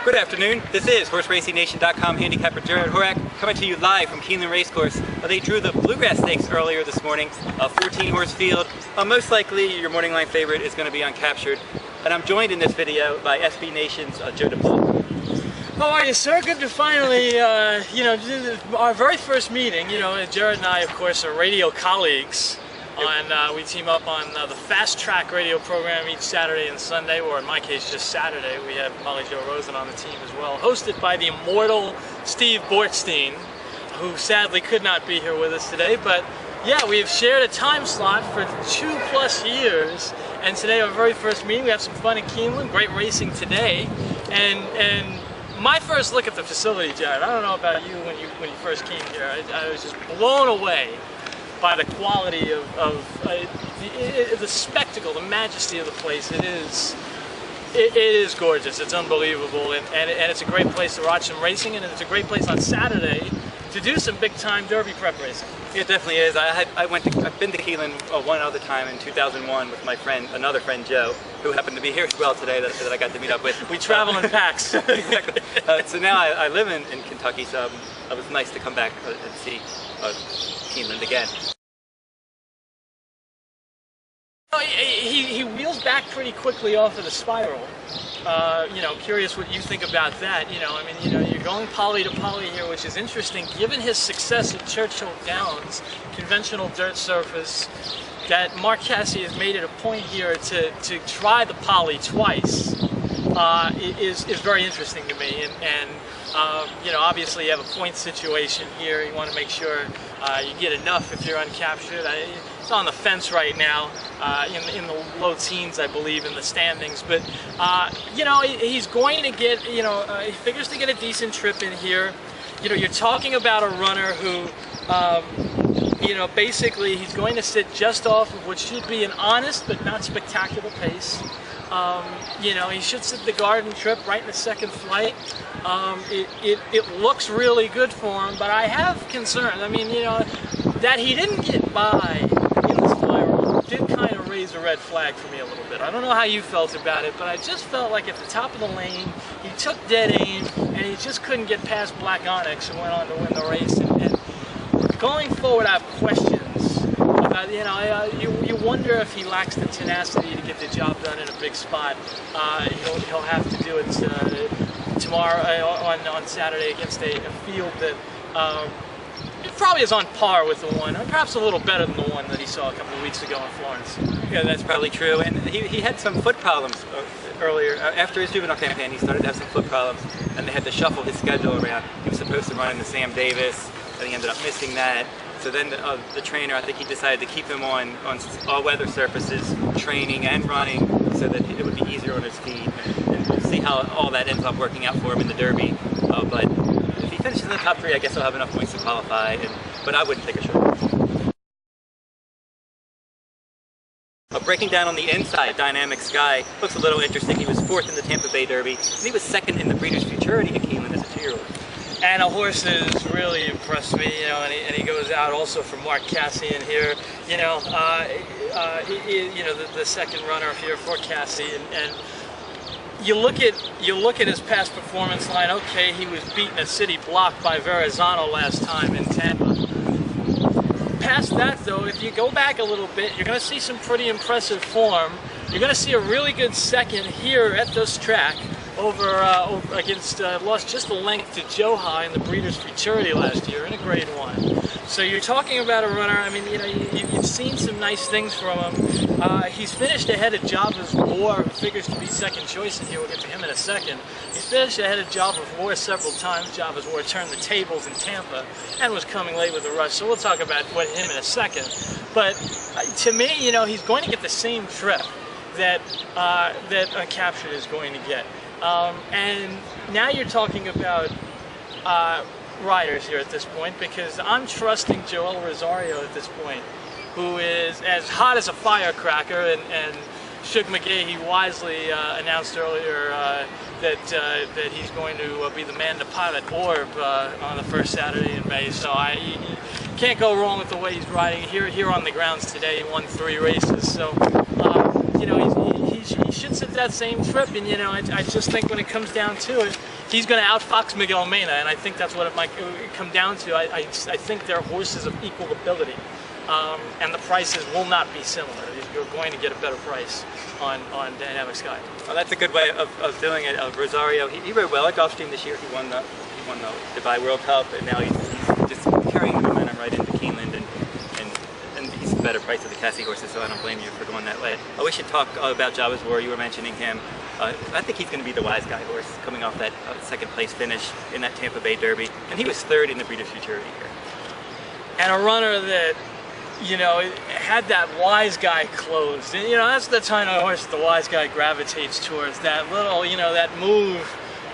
Good afternoon. This is HorseRacingNation.com handicapper Jared Horak coming to you live from Keeneland Racecourse. They drew the Bluegrass Stakes earlier this morning, a 14-horse field. Most likely your morning line favorite is going to be Uncaptured. And I'm joined in this video by SB Nation's Joe DePaul. How are you, sir? Good to finally, do our very first meeting. Jared and I, of course, are radio colleagues. We team up on the Fast Track radio program each Saturday and Sunday, or in my case, just Saturday. We have Molly Jo Rosen on the team as well, hosted by the immortal Steve Bortstein, who sadly could not be here with us today. But yeah, we've shared a time slot for 2+ years, and today our very first meeting. We have some fun in Keeneland, great racing today, and my first look at the facility, Jared, I don't know about you when you first came here, I was just blown away by the quality of the spectacle, the majesty of the place. It is gorgeous. It's unbelievable, and it's a great place to watch some racing, and it's a great place on Saturday to do some big-time Derby prep racing. It definitely is. I've been to Keeneland one other time in 2001 with my friend, another friend Joe, who happened to be here as well today that I got to meet up with. We travel in packs. Exactly. So now I live in Kentucky, so it was nice to come back and see Keeneland again. He wheels back pretty quickly off of the spiral. Curious what you think about that. You're going poly to poly here, which is interesting given his success at Churchill Downs, conventional dirt surface, that Mark Casse has made it a point here to try the poly twice. Is very interesting to me, and obviously you have a point situation here. You want to make sure you get enough if you're uncaptured. It's on the fence right now, in the low teens, I believe, in the standings. But he's going to get, he figures to get a decent trip in here. You're talking about a runner who, basically he's going to sit just off of what should be an honest but not spectacular pace. He should sit the Garden Trip right in the second flight. It looks really good for him, but I have concerns. That he didn't get by in the spiral did kind of raise a red flag for me a little bit. I don't know how you felt about it, but I just felt like at the top of the lane, he took dead aim, and he just couldn't get past Black Onyx and went on to win the race. And going forward, I have questions. You wonder if he lacks the tenacity to get the job done in a big spot. He'll have to do it tomorrow on Saturday against a field that it probably is on par with the one, or perhaps a little better than the one that he saw a couple of weeks ago in Florence. Yeah, that's probably true. And he had some foot problems earlier. After his juvenile campaign, he started to have some foot problems, and they had to shuffle his schedule around. He was supposed to run in the Sam Davis, and he ended up missing that. So then the trainer, I think he decided to keep him on all-weather surfaces, training and running, so that it would be easier on his feet. And we'll see how all that ends up working out for him in the Derby. But if he finishes in the top 3, I guess he'll have enough points to qualify. But I wouldn't take a short risk. Breaking down on the inside, Dynamic Sky looks a little interesting. He was 4th in the Tampa Bay Derby, and he was 2nd in the Breeders' Futurity at Keeneland as a 2-year-old. And a horse has really impressed me, and he goes out also for Mark Casse in here, the second runner here for Casse, and you look at his past performance line. Okay, he was beaten a city block by Verrazano last time in Tampa. Past that, though, if you go back a little bit, you're going to see some pretty impressive form. You're going to see a really good second here at this track. Over against lost just a length to Joha in the Breeders' Futurity last year in a Grade 1. So you're talking about a runner. You've seen some nice things from him. He's finished ahead of Java's War, who figures to be second choice in here. We'll get to him in a second. He's finished ahead of Java's War several times. Java's War turned the tables in Tampa and was coming late with a rush. So we'll talk about him in a second. But to me, he's going to get the same trip that Uncaptured is going to get. And now you're talking about riders here at this point, because I'm trusting Joel Rosario at this point, who is as hot as a firecracker, and Shug McGahee wisely announced earlier that he's going to be the man to pilot Orb on the first Saturday in May. So you can't go wrong with the way he's riding here on the grounds today. He won 3 races, so he should sit that same trip. And I just think when it comes down to it, he's going to outfox Miguel Mena, and I think that's what it might come down to. I think they're horses of equal ability, and the prices will not be similar. You're going to get a better price on Dynamic Sky. Well, that's a good way of doing it. Rosario, he rode well at Gulfstream this year. He won the Dubai World Cup, and now he's just carrying the momentum right into Keeneland, and he's the better price of the Cassie horses, so I don't blame you for going that way. We should talk about Java's War. You were mentioning him. I think he's going to be the wise guy horse coming off that second place finish in that Tampa Bay Derby, and he was third in the Breeders' Futurity here. And a runner that, you know, had that wise guy closed. And, you know, that's the kind of horse the wise guy gravitates towards. That little, you know, that move,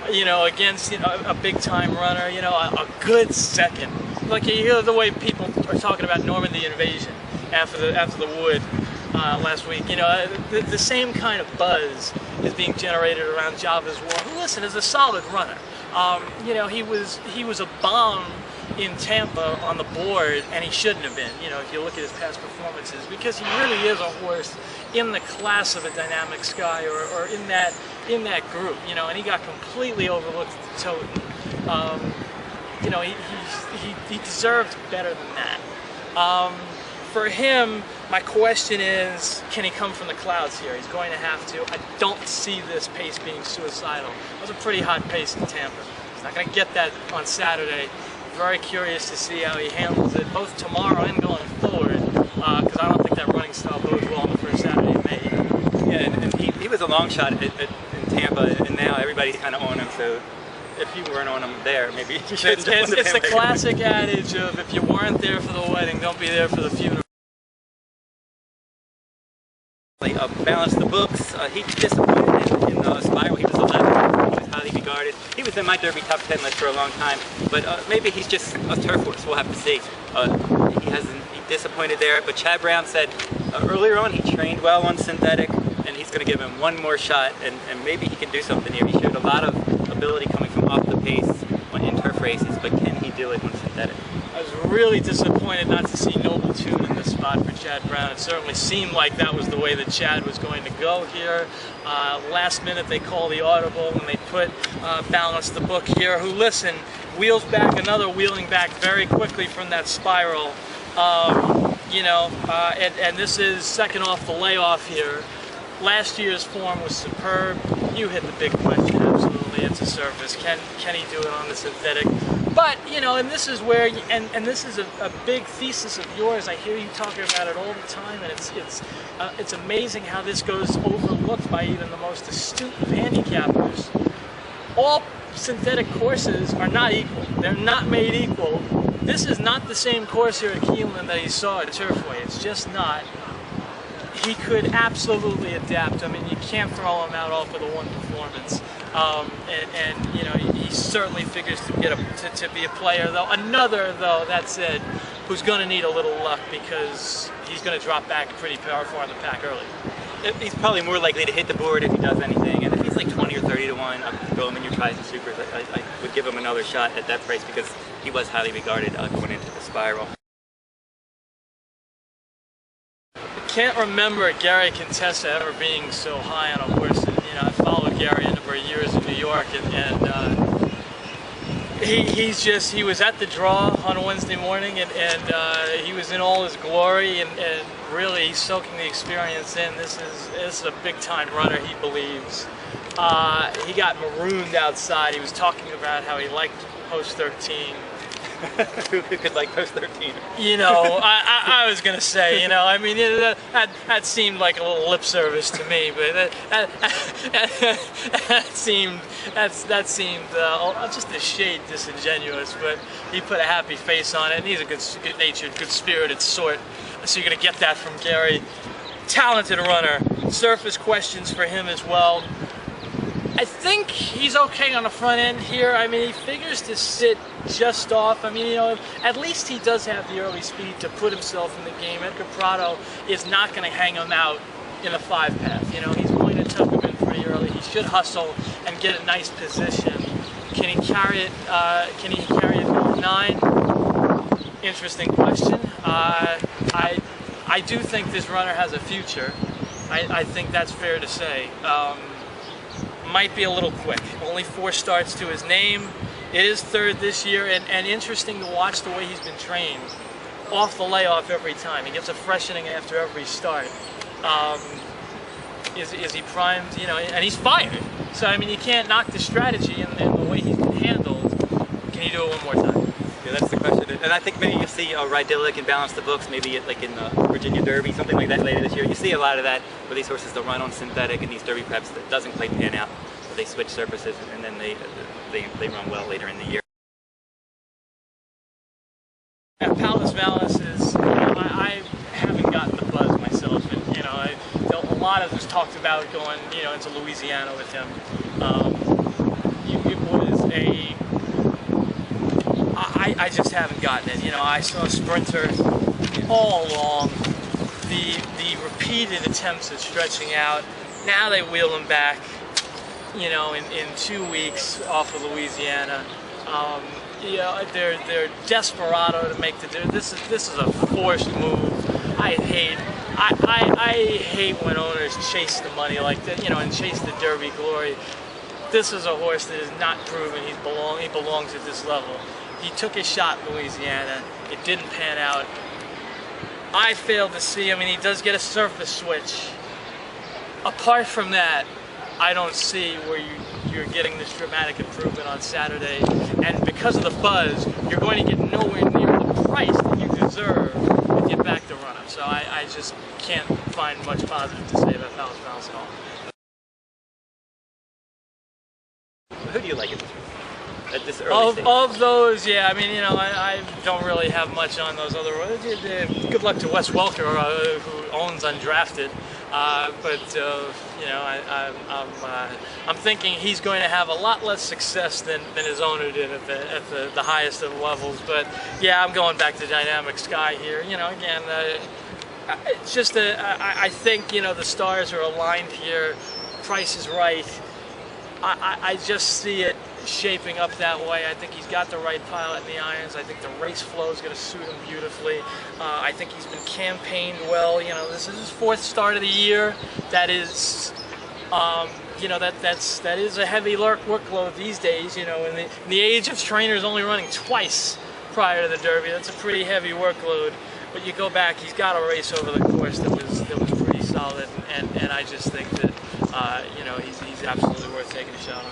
you know, against, you know, a big time runner, you know, a good second. Like, you hear the way people are talking about Normandy Invasion after the Wood last week. You know, the same kind of buzz is being generated around Java's War, who, listen, is a solid runner. You know, he was a bomb in Tampa on the board, and he shouldn't have been, you know, if you look at his past performances, because he really is a horse in the class of a Dynamic Sky, or in that group, you know, and he got completely overlooked at the Toten. You know, he deserved better than that. For him, my question is, can he come from the clouds here? He's going to have to. I don't see this pace being suicidal. It was a pretty hot pace in Tampa. He's not going to get that on Saturday. Very curious to see how he handles it, both tomorrow and going forward, because I don't think that running style bodes well on the first Saturday in May. Yeah, and he was a long shot in Tampa, and now everybody's kind of on him, so if you weren't on him there, maybe you should. It's the classic adage of, if you weren't there for the wedding, don't be there for the funeral. Balance the books. He disappointed in the Spiral. He was 11th. He was highly regarded. He was in my Derby top 10 list for a long time, but maybe he's just a turf horse. We'll have to see. He disappointed there, but Chad Brown said earlier on he trained well on synthetic, and he's going to give him one more shot, and maybe he can do something here. He showed a lot of ability coming from off the pace in turf races, but can he do it on synthetic? I was really disappointed not to see Noble Tune in this spot for Chad Brown. It certainly seemed like that was the way that Chad was going to go here. Last minute they call the audible and they put Balance the Book here, who, listen, wheels back, another wheeling back very quickly from that Spiral. You know, and this is second off the layoff here. Last year's form was superb. You hit the big question, absolutely. It's a surface. Can he do it on the synthetic? But, you know, and this is where, and this is a big thesis of yours. I hear you talking about it all the time, and it's amazing how this goes overlooked by even the most astute of handicappers. All synthetic courses are not equal. They're not made equal. This is not the same course here at Keeneland that he saw at Turfway. It's just not. He could absolutely adapt. I mean, you can't throw him out off of the one performance. And you know, he certainly figures to be a player, though. Another, though, that said, who's going to need a little luck, because he's going to drop back pretty far in the pack early. He's probably more likely to hit the board if he does anything, and if he's like 20 or 30 to 1, I'd throw him in your tries and supers. I would give him another shot at that price, because he was highly regarded going into the Spiral. I can't remember Gary Contessa ever being so high on a horse. And, you know, I followed Gary a number of years in New York, and he was at the draw on a Wednesday morning, and he was in all his glory, and really soaking the experience in. This is a big time runner, he believes. He got marooned outside. He was talking about how he liked post 13. Who could like post 13? You know, I was gonna say, you know, I mean, that seemed like a little lip service to me, but that seemed just a shade disingenuous. But he put a happy face on it, and he's a good-natured, good-spirited sort. So you're gonna get that from Gary. Talented runner. Surface questions for him as well. I think he's okay on the front end here. I mean, he figures to sit just off. I mean, you know, at least he does have the early speed to put himself in the game. Edgar Prado is not going to hang him out in a 5-path. You know, he's going to tuck him in pretty early. He should hustle and get a nice position. Can he carry it? Can he carry it from 9? Interesting question. I do think this runner has a future. I think that's fair to say. might be a little quick. Only 4 starts to his name. It is 3rd this year, and interesting to watch the way he's been trained. Off the layoff every time. He gets a freshening after every start. Is he primed? You know, and he's fired. So I mean, you can't knock the strategy and the way he's been handled. Can you do it one more time? Yeah, that's the question. And I think maybe you see Rydilluc and Balance the Books, maybe like in the Virginia Derby, something like that later this year. You see a lot of that where these horses don't run on synthetic and these Derby preps that doesn't quite pan out. So they switch surfaces and then they run well later in the year. Yeah, Palace Vallis is, you know, I haven't gotten the buzz myself, and you know, a lot of us talked about going, you know, into Louisiana with him. It was I just haven't gotten it. You know, I saw a sprinter all along. The repeated attempts at stretching out. Now they wheel him back. You know, in 2 weeks off of Louisiana. You know, they're desperado to make the. This is a forced move. I hate when owners chase the money like that. You know, and chase the Derby glory. This is a horse that is not proven he belongs at this level. He took his shot in Louisiana. It didn't pan out. I failed to see him, and he does get a surface switch. Apart from that, I don't see where you're getting this dramatic improvement on Saturday. And because of the buzz, you're going to get nowhere near the price that you deserve if you back the run-up. So I just can't find much positive to say about Palace Vallis at all. Who do you like at this early stage? Of those, yeah, I mean, you know, I don't really have much on those other. Good luck to Wes Welker, who owns Undrafted. You know, I'm thinking he's going to have a lot less success than his owner did at the highest of levels. But yeah, I'm going back to Dynamic Sky here. You know, again, it's just I think, you know, the stars are aligned here. Price is right. I just see it shaping up that way. I think he's got the right pilot in the irons. I think the race flow is going to suit him beautifully. I think he's been campaigned well. You know, this is his 4th start of the year. That is, you know, that is a heavy workload these days. You know, in the age of trainers only running twice prior to the Derby, that's a pretty heavy workload. But you go back, he's got a race over the course that was pretty solid, and I just think that you know, he's absolutely worth taking a shot on.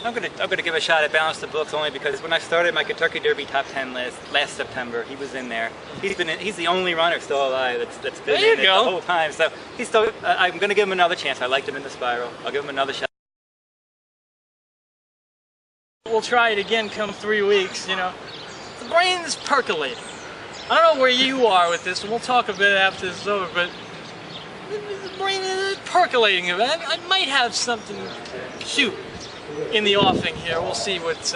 I'm gonna give a shot at Balance the Books only because when I started my Kentucky Derby top 10 list last September, he was in there. He's the only runner still alive that's been in it the whole time. So he's still. I'm gonna give him another chance. I liked him in the Spiral. I'll give him another shot. We'll try it again come 3 weeks. You know, the brain is percolating. I don't know where you are with this, and we'll talk a bit after this is over, but the brain is percolating a bit. I might have something cute in the offing here. We'll see what's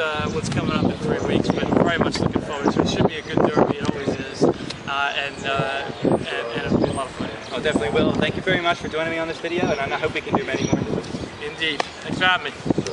coming up in 3 weeks, but very much looking forward to it. It should be a good Derby, it always is, and it'll be a lot of fun. Oh, definitely will. Thank you very much for joining me on this video, and I hope we can do many more. Indeed. Thanks for having me.